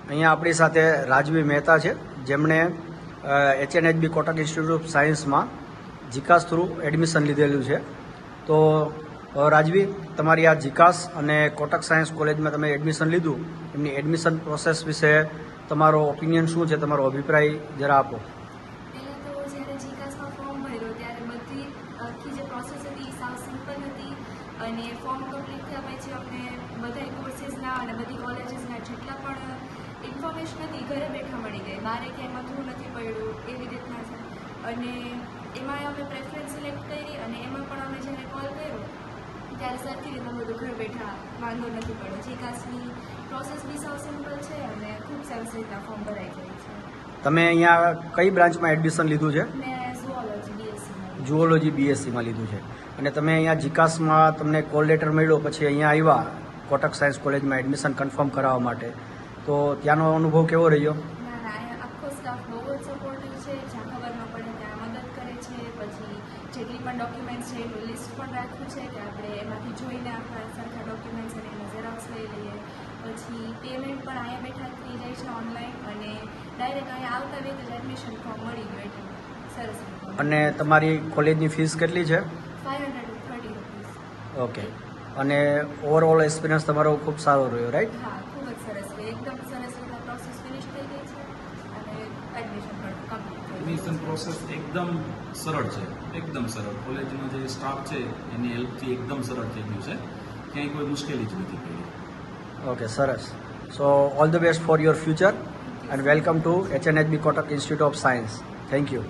અહીંયા આપણી સાથે રાજવી મહેતા છે, જેમણે HNHB કોટક ઇન્સ્ટિટ્યૂટ ઓફ સાયન્સમાં જીકાસ થ્રુ એડમિશન લીધેલું છે. તો રાજવી, તમારી આ જીકાસ અને કોટક સાયન્સ કોલેજમાં તમે એડમિશન લીધું, એમની એડમિશન પ્રોસેસ વિશે તમારો ઓપિનિયન શું છે, તમારો અભિપ્રાય જરા આપો. પહેલાં તો જ્યારે જીકાસમાં ફોર્મ ભર્યો ત્યારે બધી આખી જે પ્રોસેસ હતી એ સાવ સિમ્પલ હતી અને ફોર્મ કમ્પ્લીટ થયા પછી અમને બધા કોર્સીસના અને બધી કોલેજીસના જેટલા પણ ઇન્ફોર્મેશન હતી ઘરે બેઠા મળી ગઈ, બહાર ક્યાંય મથવું નથી પડ્યું એવી રીતના છે. અને એમાં અમે પ્રેફરન્સ સિલેક્ટ કરી અને એમાં પણ અમે જ્યારે કોલ કર્યો ત્યારે સરખી રીતના બધું ઘર બેઠા વાંધો નથી પડ્યો. જીકાસની પ્રોસેસ બી સાવ સિમ્પલ છે અને ખૂબ સરસ રીતના ફોર્મ ભરાઈ ગયું છે. તમે અહીંયા કઈ બ્રાન્ચમાં એડમિશન લીધું છે? મેં ઝુઓલોજી BScમાં લીધું છે. અને તમે અહીંયા જીકાસમાં તમને કોલ લેટર મળ્યો પછી અહીંયા આવ્યા કોટક સાયન્સ કોલેજમાં એડમિશન કન્ફર્મ કરાવવા માટે, તો ત્યાંનો અનુભવ કેવો રહ્યો? ના અહીંયા આખો સ્ટાફ બહુ જ સપોર્ટિવ છે, જ્યાં ખબર ન પડે ત્યાં મદદ કરે છે. પછી જેટલી પણ ડોક્યુમેન્ટ્સ છે એનું લિસ્ટ પણ રાખ્યું છે કે આપણે એમાંથી જોઈને આપણા સરખા ડોક્યુમેન્ટ્સ અને એનો ઝેરોક્સ લઈ લઈએ. પછી પેમેન્ટ પણ અહીંયા બેઠા થઈ જાય છે ઓનલાઈન અને ડાયરેક્ટ અહીંયા આવતા વેત જ એડમિશન ફોર્મ મળી ગયું એટલે સરસ. અને તમારી કોલેજની ફીસ કેટલી છે? 530 રૂપીસ. ઓકે. અને ઓવરઓલ એક્સપિરિયન્સ તમારો ખૂબ સારો રહ્યો, રાઈટ? હા, ખૂબ જ સરસ છે. એકદમ સરસ રીતે પ્રોસેસ ફિનિશ થઈ ગઈ છે અને એડમિશન પણ કમ્પ્લીટ થઈ ગયું. એડમિશન પ્રોસેસ એકદમ સરળ છે, એકદમ સરળ. કોલેજનો જે સ્ટાફ છે એની હેલ્પથી એકદમ સરળ થઈ ગયું છે, ક્યાંય કોઈ મુશ્કેલી જ નથી પડી. ઓકે, સરસ. સો all the best for your future and welcome to HNHB Kotak institute of science. Thank you.